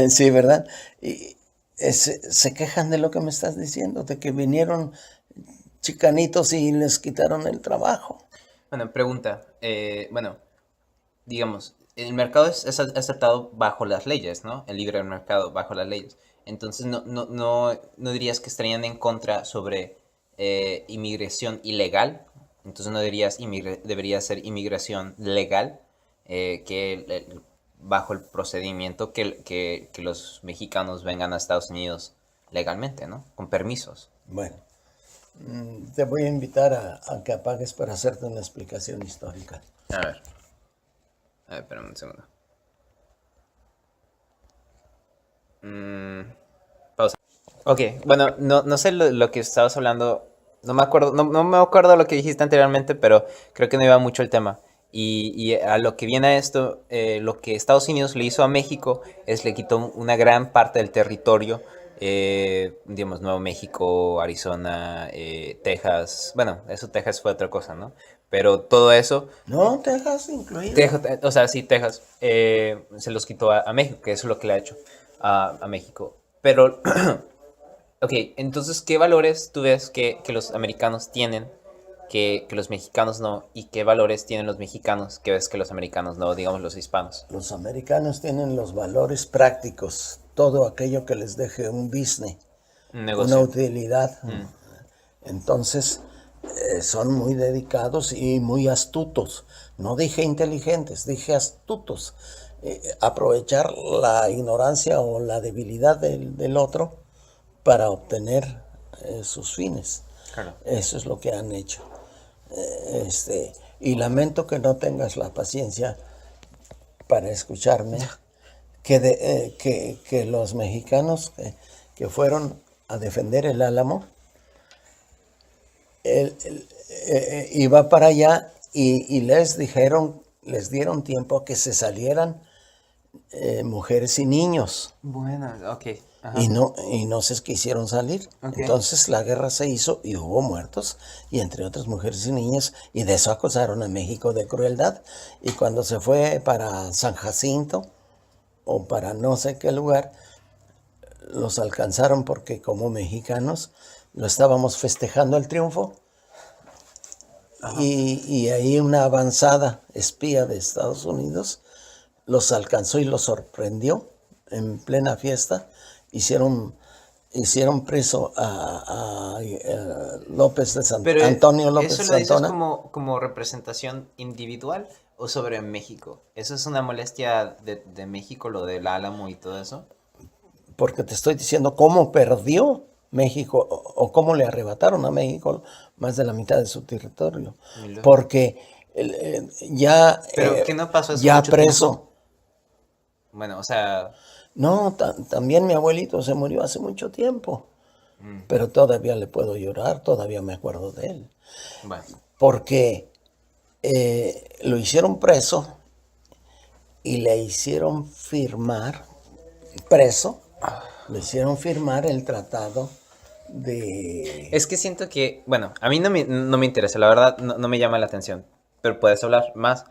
sí, ¿verdad? Y se quejan de lo que me estás diciendo, de que vinieron chicanitos y les quitaron el trabajo. Bueno, pregunta. Bueno, digamos, el mercado es aceptado bajo las leyes, ¿no? El libre mercado bajo las leyes. Entonces, no dirías que estarían en contra sobre inmigración ilegal. Entonces, no dirías debería ser inmigración legal, bajo el procedimiento que los mexicanos vengan a Estados Unidos legalmente, ¿no? Con permisos. Bueno, te voy a invitar a que apagues para hacerte una explicación histórica. A ver. A ver, espérame un segundo. Pausa. Ok, bueno, no sé lo que estabas hablando. No me acuerdo, no me acuerdo lo que dijiste anteriormente, pero creo que no iba mucho el tema. Y a lo que viene a esto, lo que Estados Unidos le hizo a México es le quitó una gran parte del territorio, digamos, Nuevo México, Arizona, Texas. Bueno, eso Texas fue otra cosa, ¿no? Pero todo eso, No, Texas incluido. Texas, o sea, sí, Texas, se los quitó a México, que eso es lo que le ha hecho a México. Pero, ok, entonces, ¿qué valores tú ves que los americanos tienen que los mexicanos no? ¿Y qué valores tienen los mexicanos que ves que los americanos no, digamos los hispanos? Los americanos tienen los valores prácticos, todo aquello que les deje un business, Un una negocio. utilidad. Entonces, son muy dedicados y muy astutos. No dije inteligentes, dije astutos. Aprovechar la ignorancia o la debilidad del otro para obtener sus fines. Claro. Eso es lo que han hecho. Y lamento que no tengas la paciencia para escucharme, que los mexicanos que fueron a defender el Álamo, iba para allá y les dieron tiempo a que se salieran mujeres y niños. Bueno, ok. Ajá. Y no se quisieron salir. Ok. Entonces la guerra se hizo y hubo muertos, y entre otras mujeres y niños, y de eso acusaron a México de crueldad. Y cuando se fue para San Jacinto o para no sé qué lugar, los alcanzaron porque como mexicanos lo estábamos festejando el triunfo. Y ahí una avanzada espía de Estados Unidos los alcanzó y los sorprendió en plena fiesta. Hicieron preso a López de Pero Antonio López ¿eso de lo dices Santana. como representación individual o sobre México? ¿Eso es una molestia de México, lo del Álamo y todo eso? Porque te estoy diciendo cómo perdió México o cómo le arrebataron a México más de la mitad de su territorio. Mira. Porque ya, Pero ¿qué no pasó hace ya mucho preso. tiempo? Bueno, o sea, No, también mi abuelito se murió hace mucho tiempo, pero todavía le puedo llorar, todavía me acuerdo de él. bueno, Porque lo hicieron preso y le hicieron firmar, preso, le hicieron firmar el tratado de... es que siento que, bueno, a mí no me interesa, la verdad no me llama la atención, pero puedes hablar más.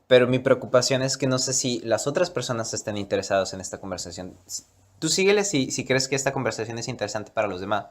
Pero mi preocupación es que no sé si las otras personas estén interesadas en esta conversación. Tú síguele si crees que esta conversación es interesante para los demás.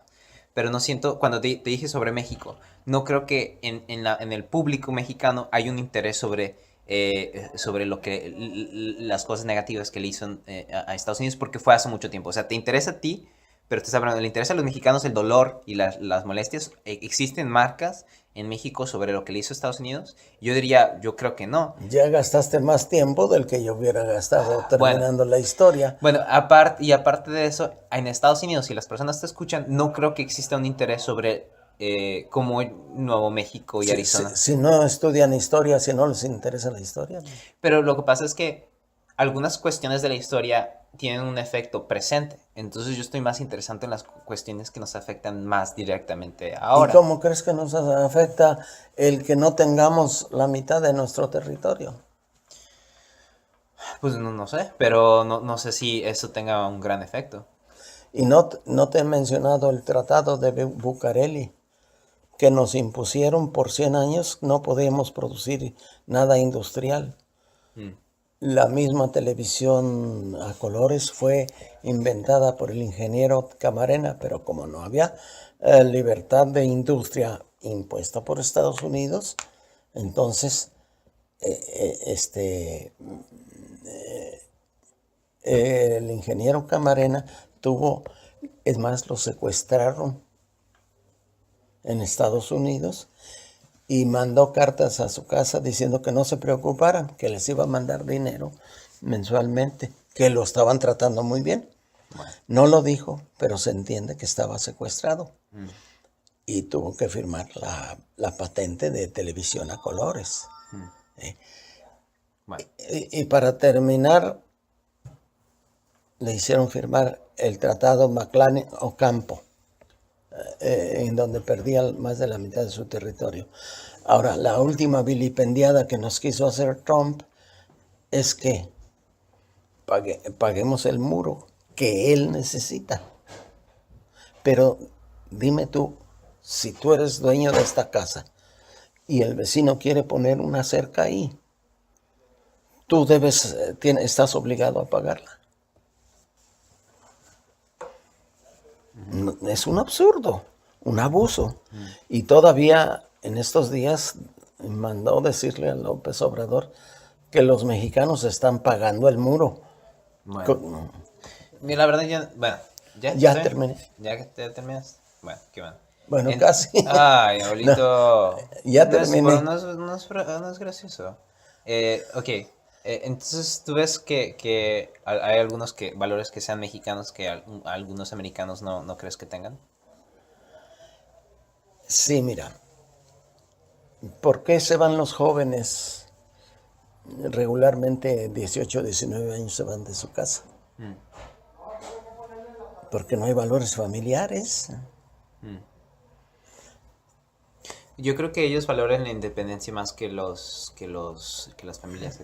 Pero no siento, cuando te dije sobre México, no creo que en el público mexicano hay un interés sobre las cosas negativas que le hizo a Estados Unidos, porque fue hace mucho tiempo. O sea, te interesa a ti, pero te estás hablando, le interesa a los mexicanos el dolor y las molestias. ¿Existen marcas en México sobre lo que le hizo a Estados Unidos? Yo diría, yo creo que no. Ya gastaste más tiempo del que yo hubiera gastado Bueno. terminando la historia. Bueno, aparte de eso, en Estados Unidos, si las personas te escuchan, no creo que exista un interés sobre cómo Nuevo México y Arizona. Si no estudian historia, si no les interesa la historia. Pero lo que pasa es que algunas cuestiones de la historia tienen un efecto presente. Entonces yo estoy más interesado en las cuestiones que nos afectan más directamente ahora. ¿Y cómo crees que nos afecta el que no tengamos la mitad de nuestro territorio? Pues no sé, pero no sé si eso tenga un gran efecto. Y no te he mencionado el tratado de Bucareli, que nos impusieron por 100 años, no podíamos producir nada industrial. La misma televisión a colores fue inventada por el ingeniero Camarena, pero como no había libertad de industria impuesta por Estados Unidos, Entonces, el ingeniero Camarena tuvo, es más, lo secuestraron en Estados Unidos y mandó cartas a su casa diciendo que no se preocuparan, que les iba a mandar dinero mensualmente, que lo estaban tratando muy bien. Bueno. No lo dijo, pero se entiende que estaba secuestrado. Y tuvo que firmar la patente de televisión a colores. Bueno. Y para terminar, le hicieron firmar el tratado McClellan-Ocampo, en donde perdía más de la mitad de su territorio. Ahora, la última vilipendiada que nos quiso hacer Trump es que paguemos el muro que él necesita. Pero dime tú, si tú eres dueño de esta casa y el vecino quiere poner una cerca ahí, tú estás obligado a pagarla. Es un absurdo, un abuso. Y todavía en estos días mandó decirle a López Obrador que los mexicanos están pagando el muro. Bueno. Mira, la verdad ya, bueno, ya terminé. ¿Ya terminas? Bueno, qué bueno. Bueno, casi. Ay, abuelito. No, ya terminé. No es gracioso. Ok. Entonces, ¿tú ves que hay algunos valores que sean mexicanos que algunos americanos no crees que tengan? Sí, mira. ¿Por qué se van los jóvenes? Regularmente 18, 19 años se van de su casa. Porque no hay valores familiares. Yo creo que ellos valoran la independencia más que las familias.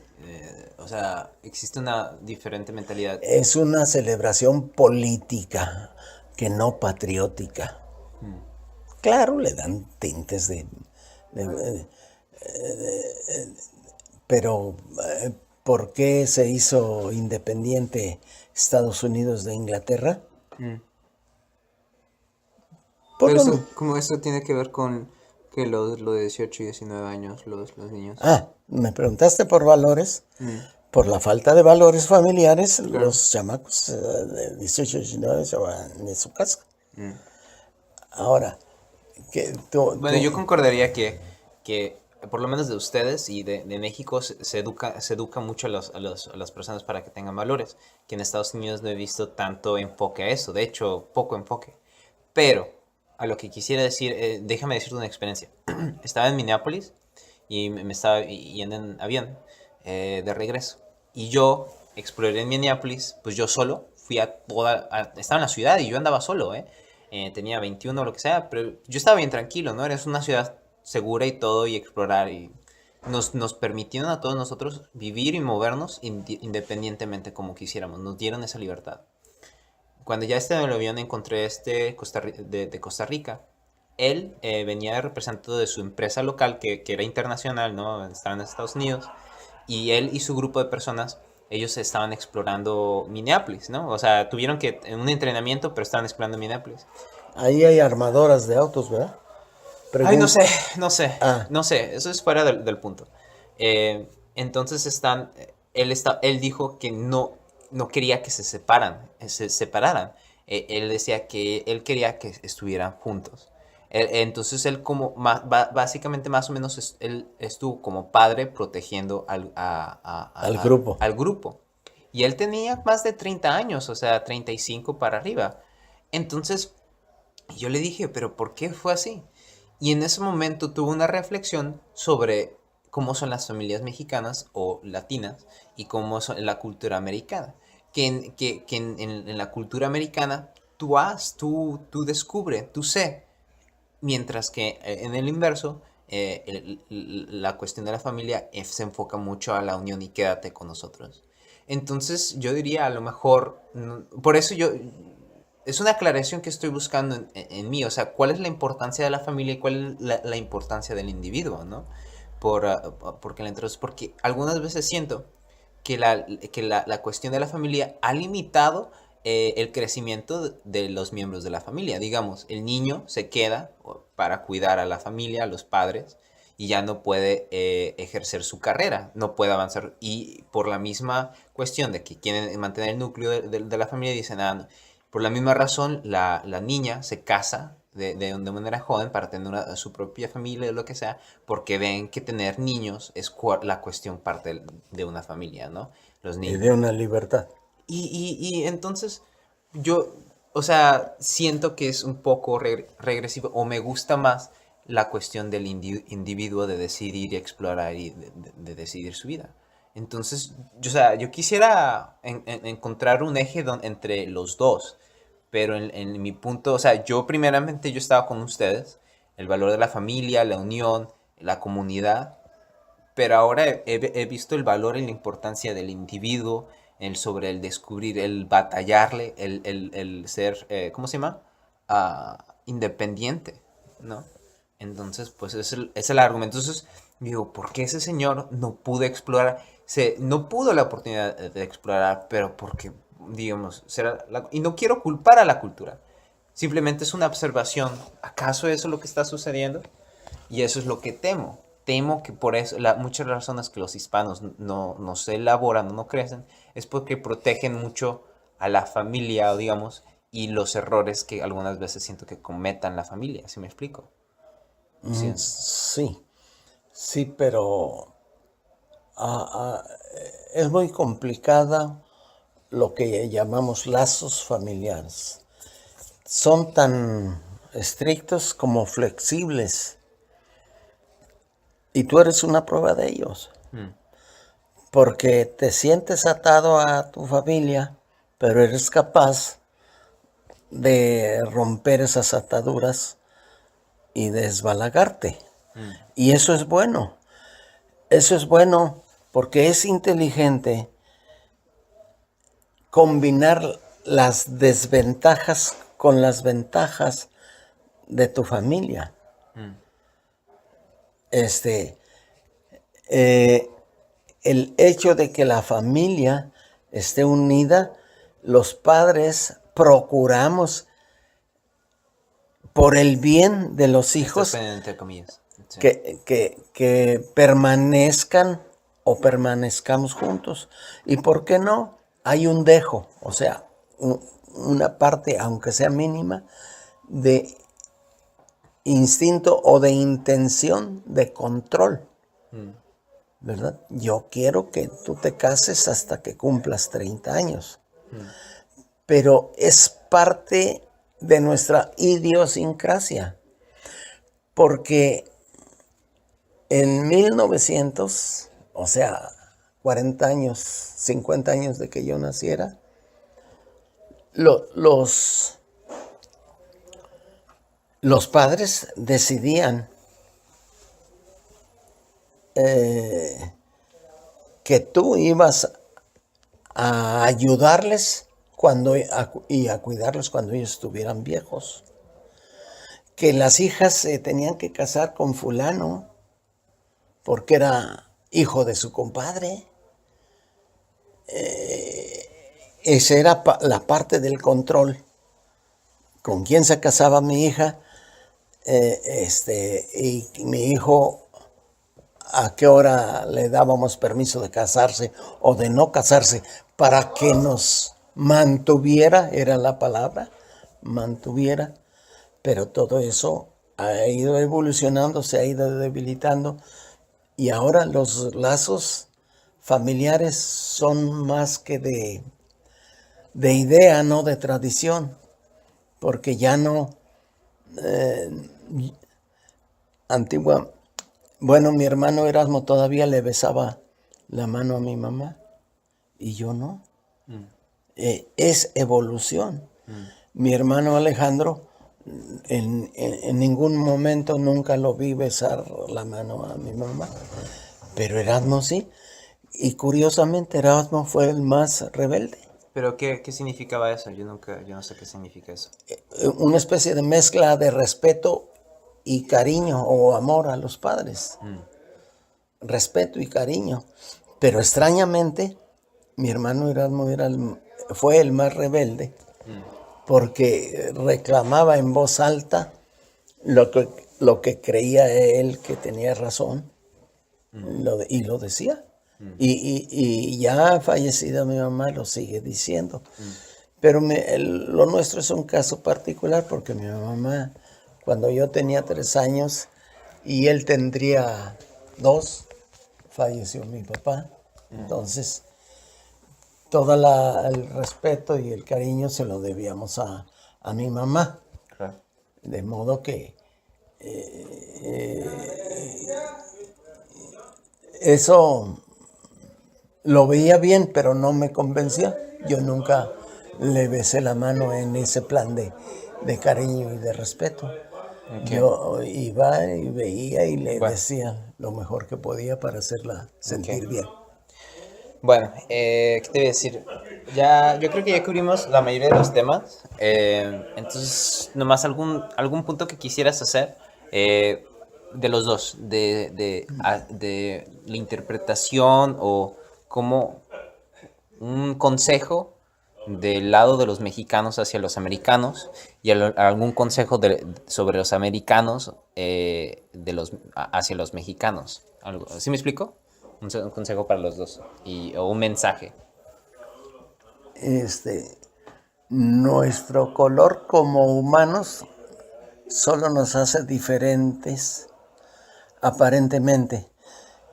O sea, existe una diferente mentalidad. Es una celebración política, que no patriótica. Claro, le dan tintes pero ¿por qué se hizo independiente Estados Unidos de Inglaterra? Pero ¿cómo eso tiene que ver con que los de 18 y 19 años, los niños? Me preguntaste por valores. Por la falta de valores familiares, Claro. los chamacos de 18 y 19 se van de su casa. Ahora, Bueno, yo concordaría que por lo menos de ustedes y de México se educa mucho a las personas para que tengan valores, que en Estados Unidos no he visto tanto enfoque a eso, de hecho, poco enfoque. Pero a lo que quisiera decir, déjame decirte una experiencia. Estaba en Minneapolis y me estaba yendo en avión de regreso. Y yo exploré en Minneapolis, pues yo solo, estaba en la ciudad y yo andaba solo, tenía 21 o lo que sea, pero yo estaba bien tranquilo, ¿no? Era una ciudad segura y todo, y explorar, y nos permitieron a todos nosotros vivir y movernos independientemente como quisiéramos, nos dieron esa libertad. Cuando ya estaba en el avión encontré de Costa Rica. Él venía representando de su empresa local, que era internacional, ¿no? Estaba en Estados Unidos, y él y su grupo de personas, ellos estaban explorando Minneapolis, ¿no? O sea, tuvieron que en un entrenamiento, pero estaban explorando Minneapolis. Ahí hay armadoras de autos, ¿verdad? Ay, no sé, eso es fuera del punto. Entonces él dijo que no quería que se separaran. Él decía que él quería que estuvieran juntos. Entonces él básicamente más o menos él estuvo como padre protegiendo al grupo. Al grupo. Y él tenía más de 30 años, o sea, 35 para arriba. Entonces yo le dije, pero ¿por qué fue así? Y en ese momento tuve una reflexión sobre cómo son las familias mexicanas o latinas y cómo son la cultura americana. Que en la cultura americana tú descubres, tú sé, mientras que en el inverso, la cuestión de la familia se enfoca mucho a la unión y quédate con nosotros. Entonces yo diría a lo mejor, por eso es una aclaración que estoy buscando en mí, o sea, ¿cuál es la importancia de la familia y cuál es la importancia del individuo, ¿no? Porque algunas veces siento que la cuestión de la familia ha limitado el crecimiento de los miembros de la familia. Digamos, el niño se queda para cuidar a la familia, a los padres, y ya no puede ejercer su carrera, no puede avanzar. Y por la misma cuestión de que quieren mantener el núcleo de la familia, dicen, por la misma razón, la niña se casa de manera joven para tener su propia familia o lo que sea, porque ven que tener niños es la cuestión parte de una familia, ¿no? Los Y niños. de una libertad. Y entonces yo, o sea, siento que es un poco regresivo o me gusta más la cuestión del individuo de decidir y explorar y de decidir su vida. Entonces, o sea, yo quisiera encontrar un eje entre los dos, pero en mi punto, o sea, yo estaba con ustedes, el valor de la familia, la unión, la comunidad, pero ahora he visto el valor y la importancia del individuo, sobre el descubrir, el batallarle, el ser, ¿cómo se llama? Independiente, ¿no? Entonces, pues es el argumento. Entonces, digo, ¿por qué ese señor no pudo explorar? No pudo la oportunidad de explorar, pero porque, digamos, y no quiero culpar a la cultura. Simplemente es una observación. ¿Acaso eso es lo que está sucediendo? Y eso es lo que temo. Temo que por eso, muchas razones que los hispanos no se elaboran o no crecen, es porque protegen mucho a la familia, o digamos, y los errores que algunas veces siento que cometan la familia, ¿sí me explico? Sí. Sí, sí, pero es muy complicada lo que llamamos lazos familiares. Son tan estrictos como flexibles. Y tú eres una prueba de ellos. Porque te sientes atado a tu familia, pero eres capaz de romper esas ataduras y desbalagarte. Y eso es bueno. Eso es bueno porque es inteligente combinar las desventajas con las ventajas de tu familia. El hecho de que la familia esté unida, los padres procuramos por el bien de los hijos Entre comillas. Sí. que permanezcan o permanezcamos juntos. ¿Y por qué no? Hay un dejo, o sea, una parte, aunque sea mínima, de instinto o de intención de control. ¿Verdad? Yo quiero que tú te cases hasta que cumplas 30 años. Pero es parte de nuestra idiosincrasia. Porque en 1900, o sea, 40 años, 50 años de que yo naciera, los padres decidían que tú ibas a ayudarles y a cuidarlos cuando ellos estuvieran viejos. Que las hijas se tenían que casar con fulano porque era hijo de su compadre. Esa era la parte del control. ¿Con quién se casaba mi hija? Y mi hijo, ¿a qué hora le dábamos permiso de casarse o de no casarse para que nos mantuviera? Era la palabra, mantuviera. Pero todo eso ha ido evolucionando, se ha ido debilitando. Y ahora los lazos familiares son más que de idea, no de tradición. Porque ya no... antigua... Bueno, mi hermano Erasmo todavía le besaba la mano a mi mamá y yo no. Es evolución. Mi hermano Alejandro, en ningún momento nunca lo vi besar la mano a mi mamá, pero Erasmo sí. Y curiosamente Erasmo fue el más rebelde. ¿Pero qué significaba eso? Yo no sé qué significa eso. Una especie de mezcla de respeto y cariño o amor a los padres. Respeto y cariño. Pero extrañamente, mi hermano Erasmo fue el más rebelde porque reclamaba en voz alta lo que lo que creía él que tenía razón, y lo decía. Y ya fallecida mi mamá lo sigue diciendo. Pero lo nuestro es un caso particular porque mi mamá, cuando yo tenía 3 años y él tendría 2, falleció mi papá. Entonces, todo el respeto y el cariño se lo debíamos a mi mamá. Claro. De modo que eso lo veía bien, pero no me convencía. Yo nunca le besé la mano en ese plan de cariño y de respeto. Okay. Yo iba y veía y le Bueno. decía lo mejor que podía para hacerla sentir bien. Bueno, ¿qué te voy a decir? Yo creo que ya cubrimos la mayoría de los temas. Entonces, nomás algún punto que quisieras hacer de los dos, de la interpretación o como un consejo del lado de los mexicanos hacia los americanos y algún consejo sobre los americanos hacia los mexicanos. ¿Sí me explico? Un consejo para los dos o un mensaje. Nuestro color como humanos solo nos hace diferentes aparentemente,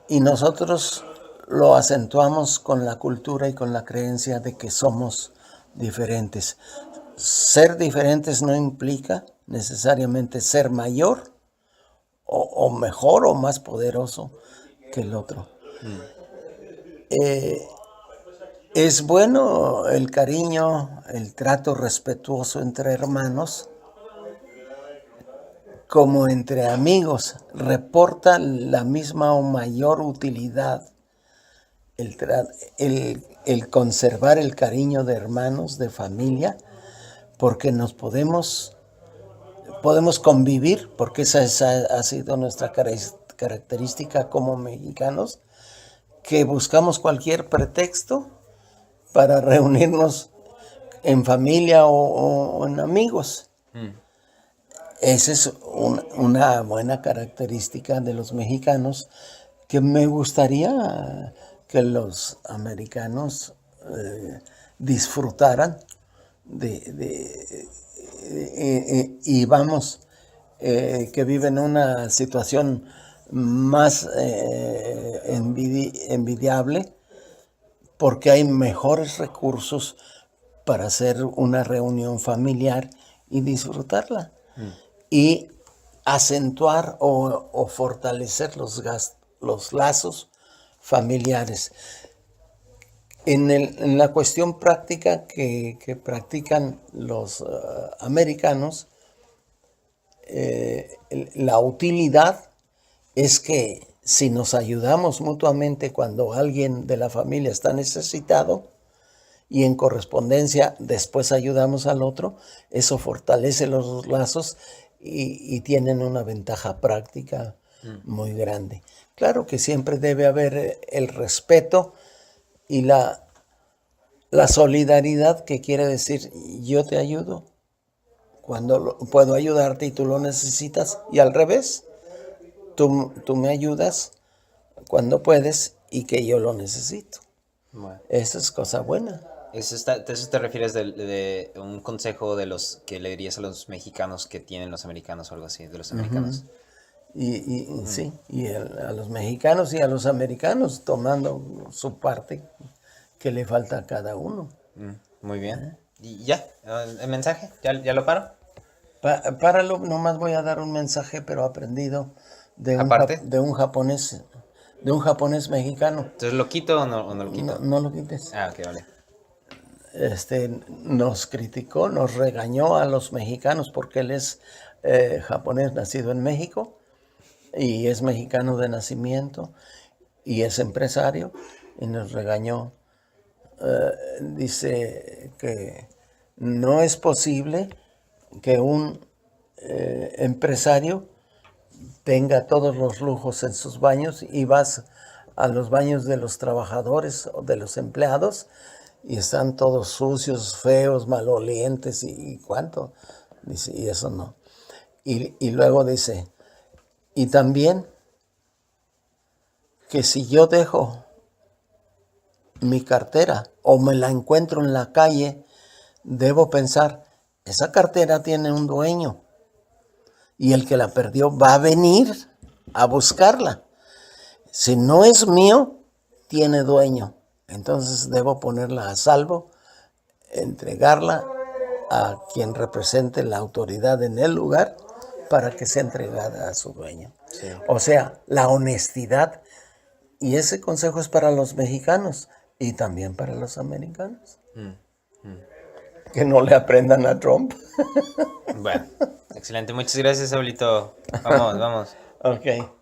y nosotros lo acentuamos con la cultura y con la creencia de que somos diferentes. Ser diferentes no implica necesariamente ser mayor o mejor o más poderoso que el otro. Es bueno el cariño, el trato respetuoso entre hermanos, como entre amigos. Reporta la misma o mayor utilidad el conservar el cariño de hermanos, de familia, porque nos podemos convivir, porque esa ha sido nuestra característica como mexicanos, que buscamos cualquier pretexto para reunirnos en familia o en amigos. Esa es una buena característica de los mexicanos que me gustaría que los americanos disfrutaran y vamos, que viven una situación más envidiable, porque hay mejores recursos para hacer una reunión familiar y disfrutarla. Y acentuar o fortalecer los lazos familiares. En la cuestión práctica que practican los americanos, la utilidad es que si nos ayudamos mutuamente cuando alguien de la familia está necesitado y en correspondencia después ayudamos al otro, eso fortalece los lazos y tienen una ventaja práctica muy grande. Claro que siempre debe haber el respeto y la solidaridad, que quiere decir yo te ayudo cuando puedo ayudarte y tú lo necesitas, y al revés, tú me ayudas cuando puedes y que yo lo necesito. Bueno. Eso es cosa buena. ¿Eso te refieres de un consejo de los que le dirías a los mexicanos que tienen los americanos o algo así, de los americanos? Sí, y a los mexicanos y a los americanos tomando su parte que le falta a cada uno. Muy bien. ¿Y ya? ¿El mensaje? ¿Ya lo paro? Páralo, nomás voy a dar un mensaje, pero aprendido de un japonés mexicano. ¿Entonces lo quito o no lo quito? No lo quites. Ah, ok, vale. Nos criticó, nos regañó a los mexicanos porque él es japonés nacido en México y es mexicano de nacimiento y es empresario, y nos regañó. Dice que no es posible que un empresario tenga todos los lujos en sus baños y vas a los baños de los trabajadores o de los empleados y están todos sucios, feos, malolientes y cuánto. Dice, y eso no. Y luego dice, Y también que si yo dejo mi cartera o me la encuentro en la calle, debo pensar, esa cartera tiene un dueño y el que la perdió va a venir a buscarla. Si no es mío, tiene dueño. Entonces debo ponerla a salvo, entregarla a quien represente la autoridad en el lugar para que sea entregada a su dueño. Sí. O sea, la honestidad. Y ese consejo es para los mexicanos y también para los americanos. Que no le aprendan a Trump. Bueno, excelente. Muchas gracias, abuelito. Vamos, vamos. Ok.